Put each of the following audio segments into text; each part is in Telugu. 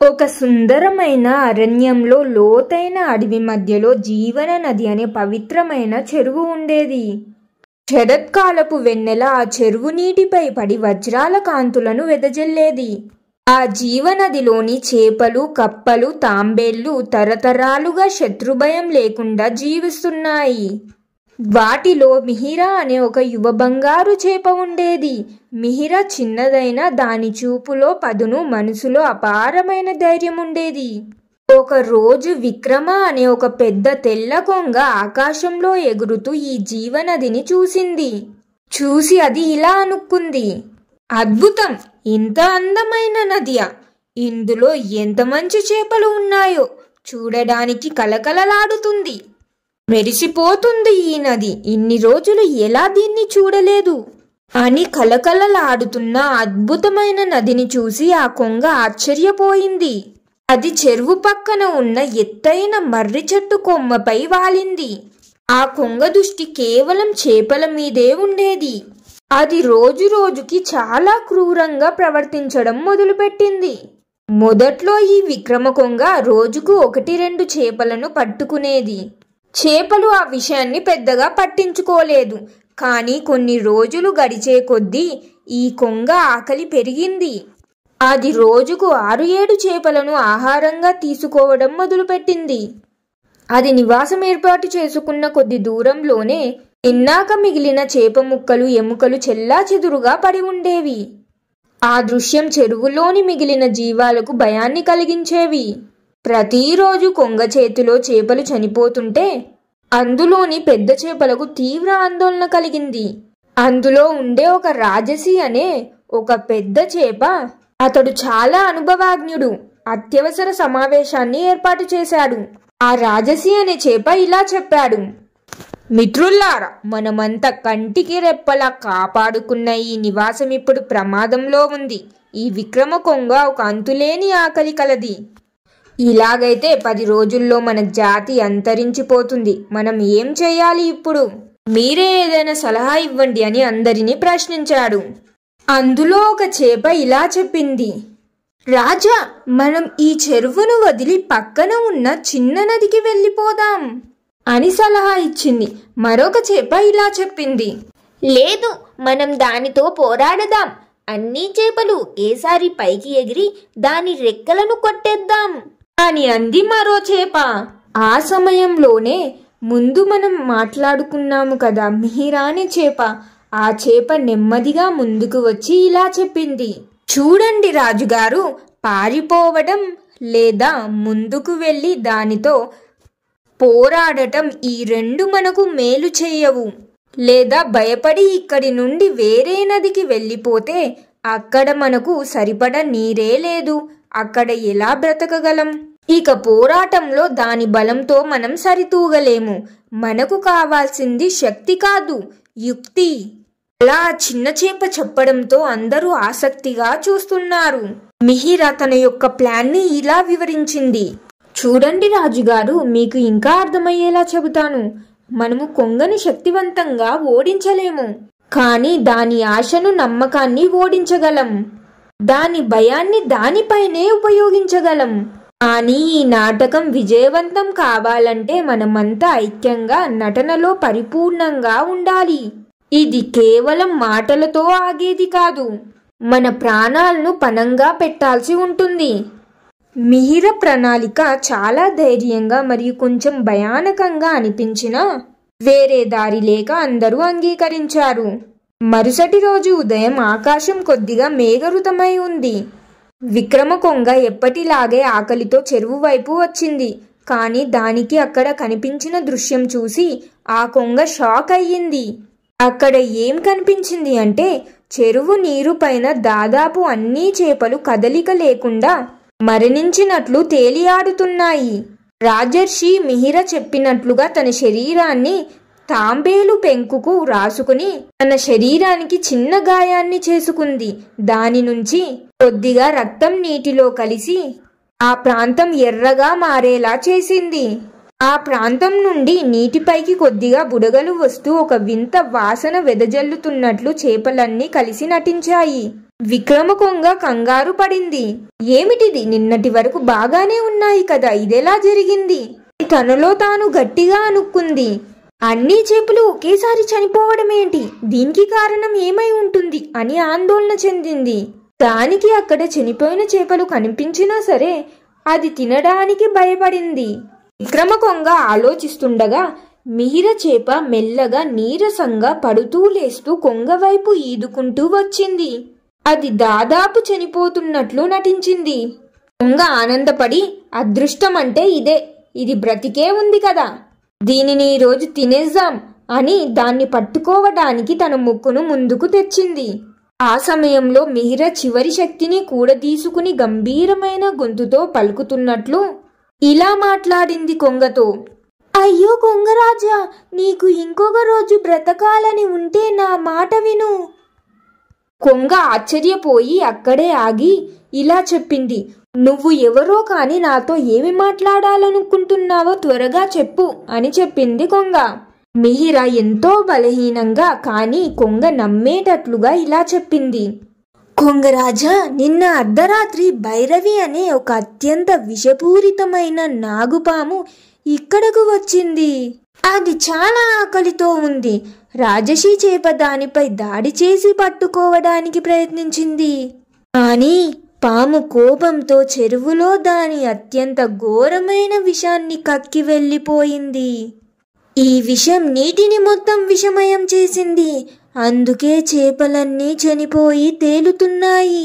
ఒక సుందరమైన అరణ్యంలో లోతైన అడవి మధ్యలో జీవన నది అనే పవిత్రమైన చెరువు ఉండేది. శరత్కాలపు వెన్నెల ఆ చెరువు నీటిపై పడి వజ్రాల కాంతులను వెదజల్లేది. ఆ జీవనదిలోని చేపలు, కప్పలు, తాంబేళ్లు తరతరాలుగా శత్రుభయం లేకుండా జీవిస్తున్నాయి. వాటిలో మిహిర అనే ఒక యువ బంగారు చేప ఉండేది. మిహిర చిన్నదైన దాని చూపులో పదును, మనసులో అపారమైన ధైర్యం ఉండేది. ఒక రోజు విక్రమ అనే ఒక పెద్ద తెల్ల కొంగ ఆకాశంలో ఎగురుతూ ఈ జీవనదిని చూసింది. చూసి అది ఇలా అనుకుంది, అద్భుతం! ఇంత అందమైన నదియా! ఇందులో ఎంత మంచి చేపలు ఉన్నాయో! చూడడానికి కలకలలాడుతుంది, మెరిసిపోతుంది ఈ నది. ఇన్ని రోజులు ఎలా దీన్ని చూడలేదు అని కలకలలాడుతున్న అద్భుతమైన నదిని చూసి ఆ కొంగ ఆశ్చర్యపోయింది. అది చెరువు పక్కన ఉన్న ఎత్తైన మర్రి చెట్టు కొమ్మపై వాలింది. ఆ కొంగ దృష్టి కేవలం చేపల మీదే ఉండేది. అది రోజు రోజుకి చాలా క్రూరంగా ప్రవర్తించడం మొదలుపెట్టింది. మొదట్లో ఈ విక్రమ కొంగ రోజుకు 1-2 చేపలను పట్టుకునేది. చేపలు ఆ విషయాన్ని పెద్దగా పట్టించుకోలేదు. కానీ కొన్ని రోజులు గడిచే కొద్దీ ఈ కొంగ ఆకలి పెరిగింది. అది రోజుకు 6-7 చేపలను ఆహారంగా తీసుకోవడం మొదలుపెట్టింది. అది నివాసం ఏర్పాటు చేసుకున్న కొద్ది దూరంలోనే తిన్నాక మిగిలిన చేప ముక్కలు, ఎముకలు చెల్లాచెదురుగా పడి ఉండేవి. ఆ దృశ్యం చెరువులోని మిగిలిన జీవాలకు భయాన్ని కలిగించేవి. ప్రతిరోజు కొంగ చేతిలో చేపలు చనిపోతుంటే అందులోని పెద్ద చేపలకు తీవ్ర ఆందోళన కలిగింది. అందులో ఉండే ఒక రాజసి అనే ఒక పెద్ద చేప, అతడు చాలా అనుభవజ్ఞుడు, అత్యవసర సమావేశాన్ని ఏర్పాటు చేశాడు. ఆ రాజసి అనే చేప ఇలా చెప్పాడు, మిత్రుల్లారా, మనమంతా కంటికి రెప్పలా కాపాడుకున్న ఈ నివాసం ఇప్పుడు ప్రమాదంలో ఉంది. ఈ విక్రమ కొంగ ఒక అంతులేని ఆకలి కలది. ఇలాగైతే 10 రోజుల్లో మన జాతి అంతరించిపోతుంది. మనం ఏం చేయాలి ఇప్పుడు? మీరే ఏదైనా సలహా ఇవ్వండి అని అందరినీ ప్రశ్నించాడు. అందులో ఒక చేప ఇలా చెప్పింది, రాజా, మనం ఈ చెరువును వదిలి పక్కన ఉన్న చిన్న నదికి వెళ్ళిపోదాం అని సలహా ఇచ్చింది. మరొక చేప ఇలా చెప్పింది, లేదు, మనం దానితో పోరాడదాం. అన్ని చేపలు ఒకేసారి పైకి ఎగిరి దాని రెక్కలను కొట్టేద్దాం అని అంది మరో చేప. ఆ సమయంలోనే ముందు మనం మాట్లాడుకున్నాము కదా, మిహిర అనే చేప. ఆ చేప నెమ్మదిగా ముందుకు వచ్చి ఇలా చెప్పింది, చూడండి రాజుగారు, పారిపోవడం లేదా ముందుకు వెళ్ళి దానితో పోరాడటం ఈ రెండు మనకు మేలు చేయవు. లేదా భయపడి ఇక్కడి నుండి వేరే నదికి వెళ్ళిపోతే అక్కడ మనకు సరిపడా నీరే లేదు. అక్కడ ఎలా బ్రతకగలం? ఇక పోరాటంలో దాని బలంతో మనం సరితూగలేము. మనకు కావాల్సింది శక్తి కాదు, యుక్తి. అలా చిన్న చేప చెప్పడంతో అందరూ ఆసక్తిగా చూస్తున్నారు. మిహిర తన యొక్క ప్లాన్ని ఇలా వివరించింది, చూడండి రాజుగారు, మీకు ఇంకా అర్థమయ్యేలా చెబుతాను. మనము కొంగని శక్తివంతంగా ఓడించలేము, కానీ దాని ఆశను, నమ్మకాన్ని ఓడించగలం. దాని భయాన్ని దానిపైనే ఉపయోగించగలం. కానీ ఈ నాటకం విజయవంతం కావాలంటే మనమంతా ఐక్యంగా, నటనలో పరిపూర్ణంగా ఉండాలి. ఇది కేవలం మాటలతో ఆగేది కాదు, మన ప్రాణాలను పణంగా పెట్టాల్సి ఉంటుంది. మిహిర ప్రణాళిక చాలా ధైర్యంగా మరియు కొంచెం భయానకంగా అనిపించినా వేరే దారి లేక అందరూ అంగీకరించారు. మరుసటి రోజు ఉదయం ఆకాశం కొద్దిగా మేఘావృతమై ఉంది. విక్రమ కొంగ ఎప్పటిలాగే ఆకలితో చెరువు వైపు వచ్చింది. కానీ దానికి అక్కడ కనిపించిన దృశ్యం చూసి ఆ కొంగ షాక్ అయ్యింది. అక్కడ ఏం కనిపించింది అంటే, చెరువు నీరు పైన దాదాపు అన్ని చేపలు కదలిక లేకుండా మరణించినట్లు తేలియాడుతున్నాయి. రాజర్షి మిహిర చెప్పినట్లుగా తన శరీరాన్ని తాంబేలు పెంకుకు రాసుకుని తన శరీరానికి చిన్న గాయాన్ని చేసుకుంది. దాని నుంచి కొద్దిగా రక్తం నీటిలో కలిసి ఆ ప్రాంతం ఎర్రగా మారేలా చేసింది. ఆ ప్రాంతం నుండి నీటిపైకి కొద్దిగా బుడగలు వస్తూ ఒక వింత వాసన వెదజల్లుతున్నట్లు చేపలన్నీ కలిసి నటించాయి. విక్రమకొంగ కంగారు పడింది. ఏమిటిది? నిన్నటి వరకు బాగానే ఉన్నాయి కదా, ఇదెలా జరిగింది? తనలో తాను గట్టిగా అనుకుంది. అన్ని చేపలు ఒకేసారి చనిపోవడమేంటి? దీనికి కారణం ఏమై ఉంటుంది అని ఆందోళన చెందింది. దానికి అక్కడ చనిపోయిన చేపలు కనిపించినా సరే అది తినడానికి భయపడింది. విక్రమకొంగ ఆలోచిస్తుండగా మిహిర చేప మెల్లగా నీరసంగా పడుతూ లేస్తూ కొంగ వైపు ఈదుకుంటూ వచ్చింది. అది దాదాపు చనిపోతున్నట్లు నటించింది. కొంగ ఆనందపడి, అదృష్టం అంటే ఇదే, ఇది బ్రతికే ఉంది కదా, దీనిని ఈరోజు తినేద్దాం అని దాన్ని పట్టుకోవడానికి తన ముక్కును ముందుకు తెచ్చింది. ఆ సమయంలో మిహిర చివరి శక్తిని కూడదీసుకుని గంభీరమైన గొంతుతో పలుకుతున్నట్లు ఇలా మాట్లాడింది కొంగతో. అయ్యో కొంగరాజా, నీకు ఇంకొక రోజు బ్రతకాలని ఉంటే నా మాట విను. కొంగ ఆశ్చర్యపోయి అక్కడే ఆగి ఇలా చెప్పింది. నువ్వు ఎవరో కాని నాతో ఏమి మాట్లాడాలనుకుంటున్నావో త్వరగా చెప్పు అని చెప్పింది కొంగ. మిహిర ఎంతో బలహీనంగా కానీ కొంగ నమ్మేటట్లుగా ఇలా చెప్పింది. కొంగరాజా, నిన్న అర్ధరాత్రి భైరవి అనే ఒక అత్యంత విషపూరితమైన నాగుపాము ఇక్కడకు వచ్చింది. అది చాలా ఆకలితో ఉంది. రాజసి చేప దానిపై దాడి చేసి పట్టుకోవడానికి ప్రయత్నించింది. కానీ పాము కోపంతో చెరువులో దాని అత్యంత ఘోరమైన విషాన్ని కక్కి వెళ్ళిపోయింది. ఈ విషం నీటిని మొత్తం విషమయం చేసింది. అందుకే చేపలన్నీ చనిపోయి తేలుతున్నాయి.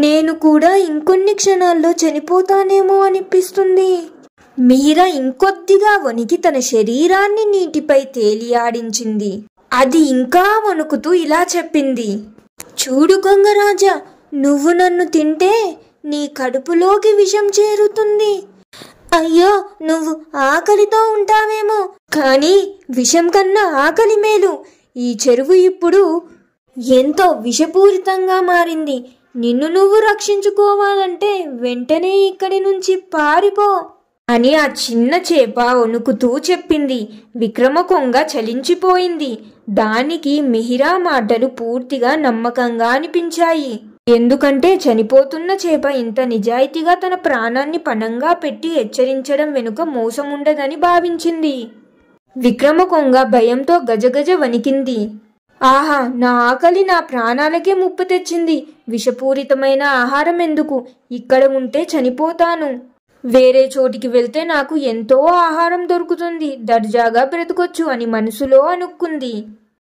నేను కూడా ఇంకొన్ని క్షణాల్లో చనిపోతానేమో అనిపిస్తుంది. మిహిర ఇంకొద్దిగా వణికి తన శరీరాన్ని నీటిపై తేలియాడించింది. అది ఇంకా వణుకుతూ ఇలా చెప్పింది. చూడు కొంగరాజా, నువ్వు నన్ను తింటే నీ కడుపులోకి విషం చేరుతుంది. అయ్యో, నువ్వు ఆకలితో ఉంటావేమో, కానీ విషం కన్నా ఆకలి మేలు. ఈ చెరువు ఇప్పుడు ఎంతో విషపూరితంగా మారింది. నిన్ను నువ్వు రక్షించుకోవాలంటే వెంటనే ఇక్కడి నుంచి పారిపో అని ఆ చిన్న చేప వణుకుతూ చెప్పింది. విక్రమకొంగ చలించిపోయింది. దానికి మిహిరా మాటలు పూర్తిగా నమ్మకంగా అనిపించాయి. ఎందుకంటే చనిపోతున్న చేప ఇంత నిజాయితీగా తన ప్రాణాన్ని పణంగా పెట్టి హెచ్చరించడం వెనుక మోసం ఉండదని భావించింది. విక్రమకొంగ భయంతో గజగజ వణికింది. ఆహా, నా ఆకలి నా ప్రాణాలకే ముప్పు తెచ్చింది. విషపూరితమైన ఆహారం ఎందుకు? ఇక్కడ ఉంటే చనిపోతాను. వేరే చోటికి వెళ్తే నాకు ఎంతో ఆహారం దొరుకుతుంది, దర్జాగా బ్రతకొచ్చు అని మనసులో అనుకుంది.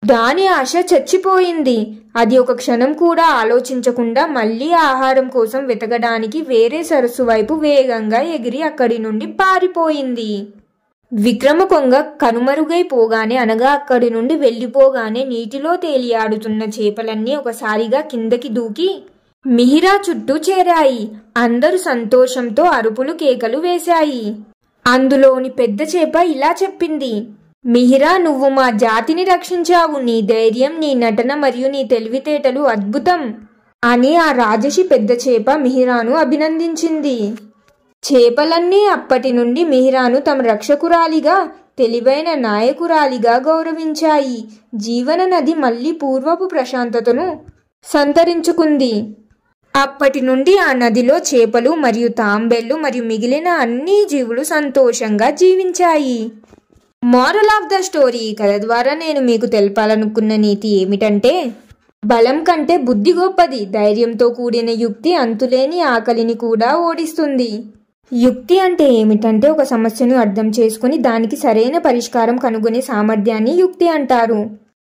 దాని ఆశ చచ్చిపోయింది. అది ఒక క్షణం కూడా ఆలోచించకుండా మళ్ళీ ఆహారం కోసం వెతకడానికి వేరే సరస్సు వైపు వేగంగా ఎగిరి అక్కడి నుండి పారిపోయింది. విక్రమకొంగ కనుమరుగైపోగానే, అనగా అక్కడి నుండి వెళ్ళిపోగానే నీటిలో తేలియాడుతున్న చేపలన్నీ ఒకసారిగా కిందకి దూకి మిహిరా చుట్టూ చేరాయి. అందరూ సంతోషంతో అరుపులు కేకలు వేశాయి. అందులోని పెద్ద చేప ఇలా చెప్పింది. మిహిరా, నువ్వు మా జాతిని రక్షించావు. నీ ధైర్యం, నీ నటన మరియు నీ తెలివితేటలు అద్భుతం అని ఆ రాజసి పెద్ద చేప మిహిరాను అభినందించింది. చేపలన్నీ అప్పటి నుండి మిహిరాను తమ రక్షకురాలిగా, తెలివైన నాయకురాలిగా గౌరవించాయి. జీవన నది మళ్లీ పూర్వపు ప్రశాంతతను సంతరించుకుంది. అప్పటి నుండి ఆ నదిలో చేపలు మరియు తాంబేళ్లు మరియు మిగిలిన అన్ని జీవులు సంతోషంగా జీవించాయి. మోరల్ ఆఫ్ ద స్టోరీ, ఈ కథ ద్వారా నేను మీకు తెలపాలనుకున్న నీతి ఏమిటంటే, బలం కంటే బుద్ధి గొప్పది. ధైర్యంతో కూడిన యుక్తి అంతులేని ఆకలిని కూడా ఓడిస్తుంది. యుక్తి అంటే ఏమిటంటే, ఒక సమస్యను అర్థం చేసుకుని దానికి సరైన పరిష్కారం కనుగొనే సామర్థ్యాన్ని యుక్తి అంటారు.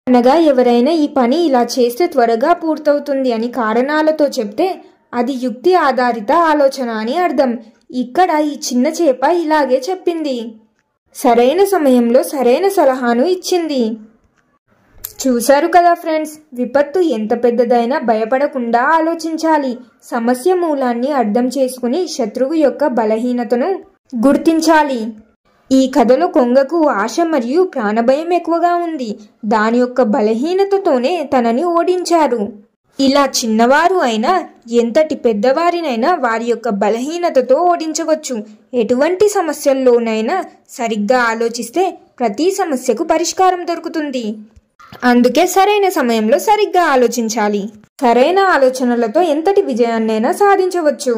అనగా ఎవరైనా ఈ పని ఇలా చేస్తే త్వరగా పూర్తవుతుంది అని కారణాలతో చెప్తే అది యుక్తి ఆధారిత ఆలోచన అని అర్థం. ఇక్కడ ఈ చిన్న చేప ఇలాగే చెప్పింది. సరైన సమయంలో సరైన సలహాను ఇచ్చింది. చూశారు కదా ఫ్రెండ్స్, విపత్తు ఎంత పెద్దదైనా భయపడకుండా ఆలోచించాలి. సమస్య మూలాన్ని అర్థం చేసుకుని శత్రువు యొక్క బలహీనతను గుర్తించాలి. ఈ కథలో కొంగకు ఆశ మరియు ప్రాణభయం ఎక్కువగా ఉంది. దాని యొక్క బలహీనతతోనే తనని ఓడించారు. ఇలా చిన్నవారు అయినా ఎంతటి పెద్దవారినైనా వారి యొక్క బలహీనతతో ఓడించవచ్చు. ఎటువంటి సమస్యల్లోనైనా సరిగ్గా ఆలోచిస్తే ప్రతి సమస్యకు పరిష్కారం దొరుకుతుంది. అందుకే సరైన సమయంలో సరిగ్గా ఆలోచించాలి. సరైన ఆలోచనలతో ఎంతటి విజయాన్నైనా సాధించవచ్చు.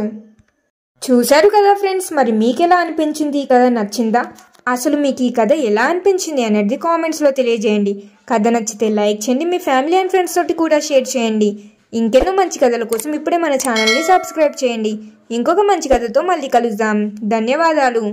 చూశారు కదా ఫ్రెండ్స్, మరి మీకెలా అనిపించింది? ఈ కథ నచ్చిందా? అసలు మీకు ఈ కథ ఎలా అనిపించింది అనేది కామెంట్స్లో తెలియజేయండి. కథ నచ్చితే లైక్ చేయండి, మీ ఫ్యామిలీ అండ్ ఫ్రెండ్స్ తోటి కూడా షేర్ చేయండి. ఇంకెన్నో మంచి కథల కోసం ఇప్పుడే మన ఛానల్ని సబ్స్క్రైబ్ చేయండి. ఇంకొక మంచి కథతో మళ్ళీ కలుద్దాం. ధన్యవాదాలు.